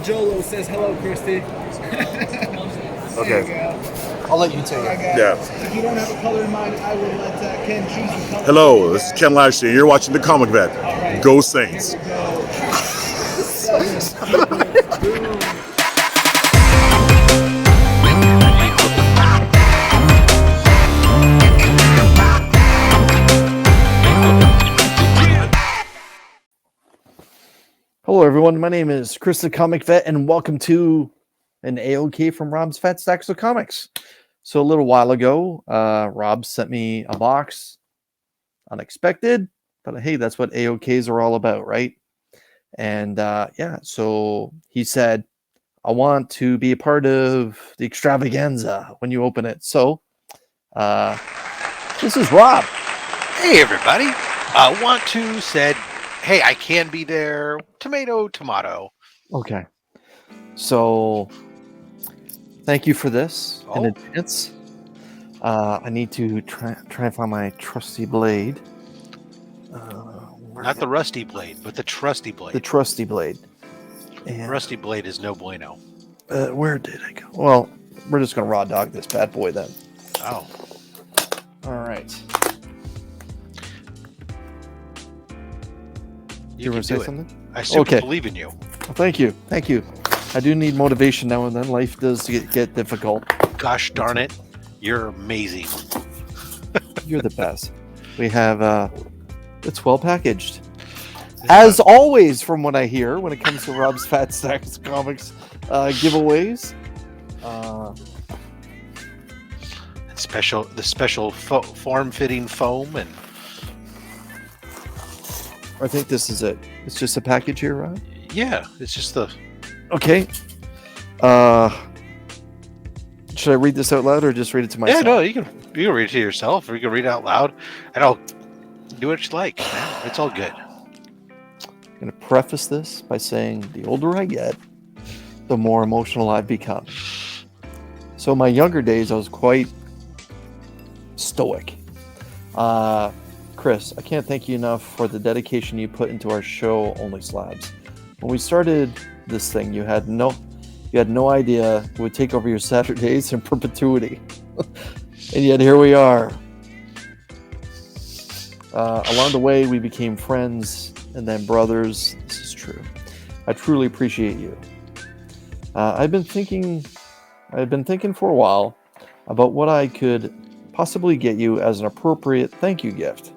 Jolo says hello, Christy. Okay. I'll let you take it. Yeah. If you don't have a color in mind, I will let Ken choose the color. Hello, this is Ken Lashley, and you're watching the Comic Vet. Right. Go Saints. Here we go. 7 people. Boom. Hello, everyone. My name is Chris the Comic Vet, and welcome to an AOK from Rob's Fat Stacks of Comics. So a little while ago, Rob sent me a box, unexpected, but hey, that's what AOKs are all about, right? And yeah, so he said, I want to be a part of the extravaganza when you open it. So this is Rob. Hey, everybody. Want to said, hey, I can be there. Tomato, tomato. Okay. So thank you for this in advance. I need to try and find my trusty blade. Not the rusty blade, but the trusty blade. The trusty blade. And, rusty blade is no bueno. where did I go? Well, we're just going to raw dog this bad boy then. Oh. All right. You want to say do it. something? I super Okay. believe in you. Well, thank you. Thank you. I do need motivation now and then. Life does get difficult. Gosh darn it. You're amazing. You're the best. We have it's well packaged. As always, from what I hear, when it comes to Rob's Fat Stacks Comics giveaways. The special form-fitting foam and I think this is it. It's just a package here, Rob? yeah, it's just the Okay. Should I read this out loud or just read it to myself? yeah. No, you can read it to yourself, or you can read it out loud, and I'll do what you like. Man. It's all good. I'm going to preface this by saying the older I get, the more emotional I've become. So in my younger days, I was quite stoic. Chris, I can't thank you enough for the dedication you put into our show, OnlySlabs. When we started this thing, you had no idea it would take over your Saturdays in perpetuity. And yet here we are. Along the way, we became friends and then brothers. This is true. I truly appreciate you. I've been thinking for a while about what I could possibly get you as an appropriate thank you gift.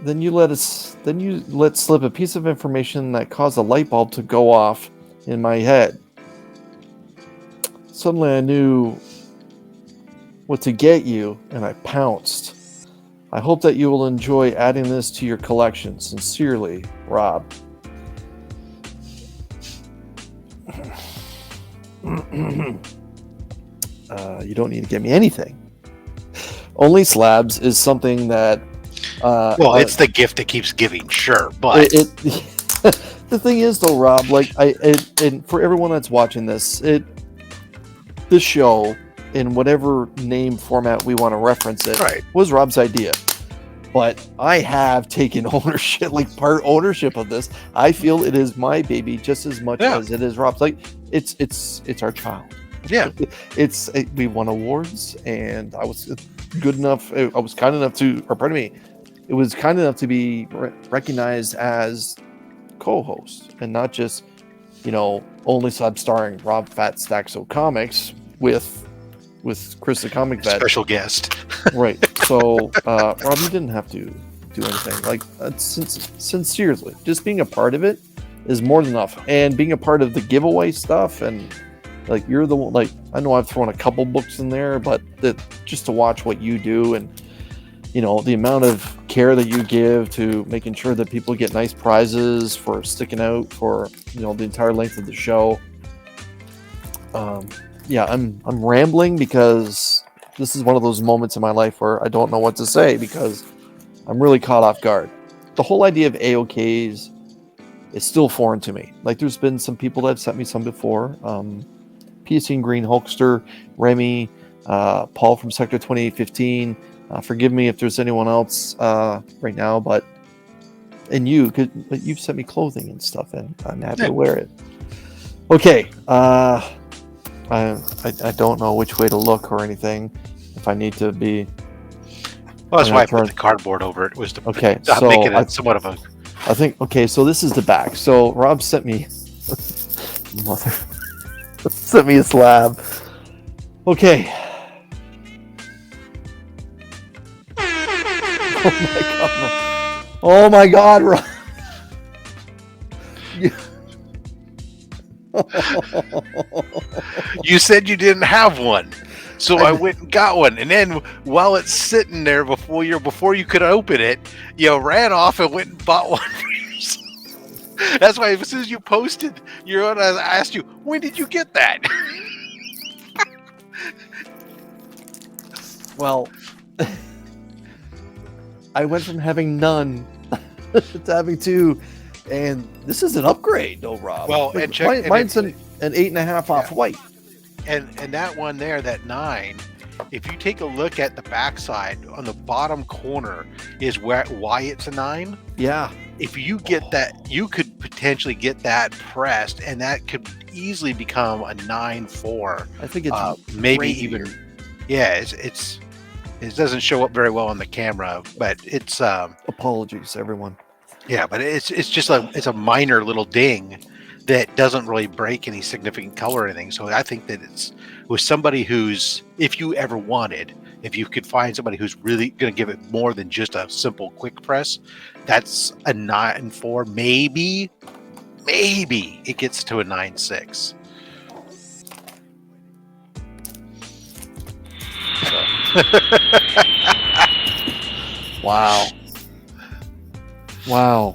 Then you let slip a piece of information that caused a light bulb to go off in my head. Suddenly I knew what to get you, and I pounced. I hope that you will enjoy adding this to your collection. Sincerely, Rob. You don't need to get me anything. OnlySlabs is something that Well, it's the gift that keeps giving, sure, but the thing is, though, Rob, like and for everyone that's watching this show in whatever name format we want to reference it, right, was Rob's idea. But I have taken ownership, like part ownership of this. I feel it is my baby just as much as it is Rob's. Like it's our child. Yeah, we won awards, and I was good enough. I was kind enough to, or pardon me, it was kind enough to be recognized as co-host, and not just, OnlySlabs starring Rob Fat Stacks of Comics with Chris the Comic Vet, special guest. right? So, Rob, you didn't have to do anything. Like, sincerely, just being a part of it is more than enough, and being a part of the giveaway stuff and. Like, you're the one, like, I know I've thrown a couple books in there, but just to watch what you do and, the amount of care that you give to making sure that people get nice prizes for sticking out for, the entire length of the show. Yeah, I'm rambling because this is one of those moments in my life where I don't know what to say because I'm really caught off guard. The whole idea of AOKs is still foreign to me. Like, there's been some people that have sent me some before. PC and Green Hulkster, Remy, Paul from Sector 2815. Forgive me if there's anyone else right now, but and but you've sent me clothing and stuff, and I'm happy to wear it. Okay, I don't know which way to look or anything. If I need to be. Well, that's why I put the cardboard over it. Was to so making it somewhat of a. I think so. This is the back. So Rob sent me. Mother sent me a slab. Okay. Oh my god, Rob. You said you didn't have one, so I went and got one. And then while it's sitting there before you could open it, you ran off and went and bought one for yourself. That's why as soon as you posted your own, I asked you, when did you get that? Well, I went from having none to having two, and this is an upgrade, though, Rob. Well, and check, mine's an 8.5 off white. And that one there, that 9, if you take a look at the backside on the bottom corner, is why it's a 9. Yeah. If you get that, you could potentially get that pressed, and that could easily become a 9.4. I think it's maybe even. Yeah, it doesn't show up very well on the camera, but it's apologies, everyone. Yeah, but it's just it's a minor little ding that doesn't really break any significant color or anything. So I think that it's with somebody who's, if you could find somebody who's really going to give it more than just a simple quick press, that's a 9.4. Maybe it gets to a 9.6. Wow.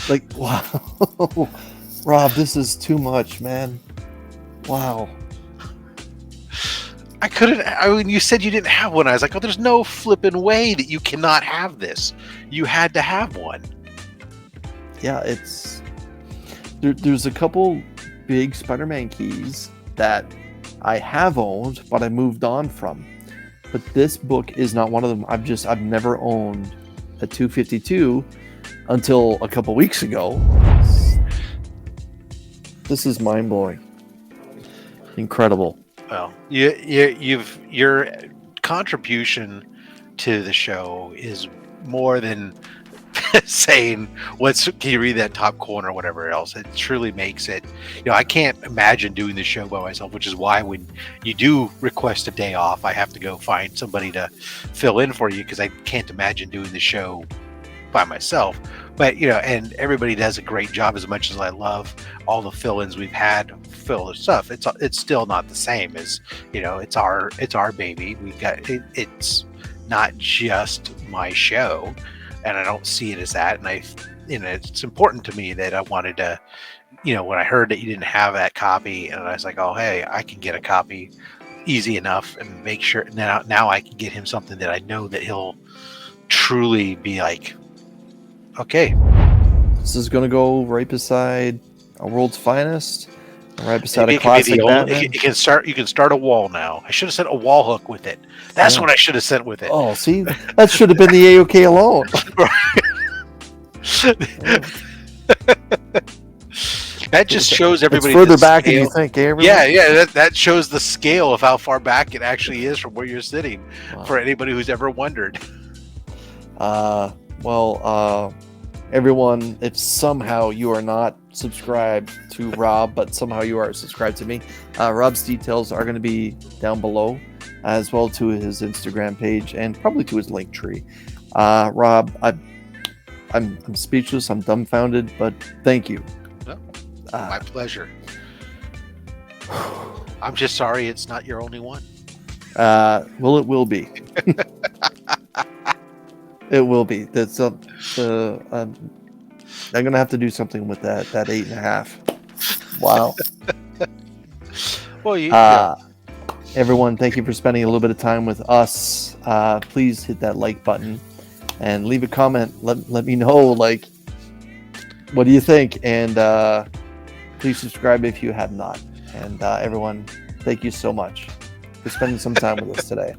Like, wow. Rob, this is too much, man. Wow. You said you didn't have one. I was like, oh, there's no flipping way that you cannot have this. You had to have one. Yeah, there's a couple big Spider-Man keys that I have owned, but I moved on from. But this book is not one of them. I've never owned a 252 until a couple weeks ago. This is mind-blowing. Incredible. Well, your contribution to the show is more than saying can you read that top corner or whatever else. It truly makes it, I can't imagine doing the show by myself, which is why when you do request a day off, I have to go find somebody to fill in for you, because I can't imagine doing the show by myself. But and everybody does a great job. As much as I love all the fill-ins we've had, fill the stuff, it's still not the same as it's our baby. We got it, it's not just my show, and I don't see it as that. And it's important to me that I wanted to, when I heard that you didn't have that copy, and I was like, oh hey, I can get a copy easy enough and make sure now I can get him something that I know that he'll truly be like, okay, this is gonna go right beside A World's Finest, right beside a classic Batman. You can start a wall now. I should have sent a wall hook with it. That's what I should have sent with it. Oh, see, that should have been the AOK alone. That just shows everybody. It's further back than you think, everyone. Yeah. That shows the scale of how far back it actually is from where you're sitting. Wow. For anybody who's ever wondered. Everyone, if somehow you are not subscribed to Rob, but somehow you are subscribed to me, Rob's details are going to be down below, as well to his Instagram page and probably to his link tree. Rob, I'm speechless. I'm dumbfounded, but thank you. No, my pleasure. I'm just sorry it's not your only one. Well, it will be. It will be. That's I'm gonna have to do something with that 8.5. Wow. Well, everyone, thank you for spending a little bit of time with us. Please hit that like button and leave a comment. Let me know, what do you think? And please subscribe if you have not. And everyone, thank you so much for spending some time with us today.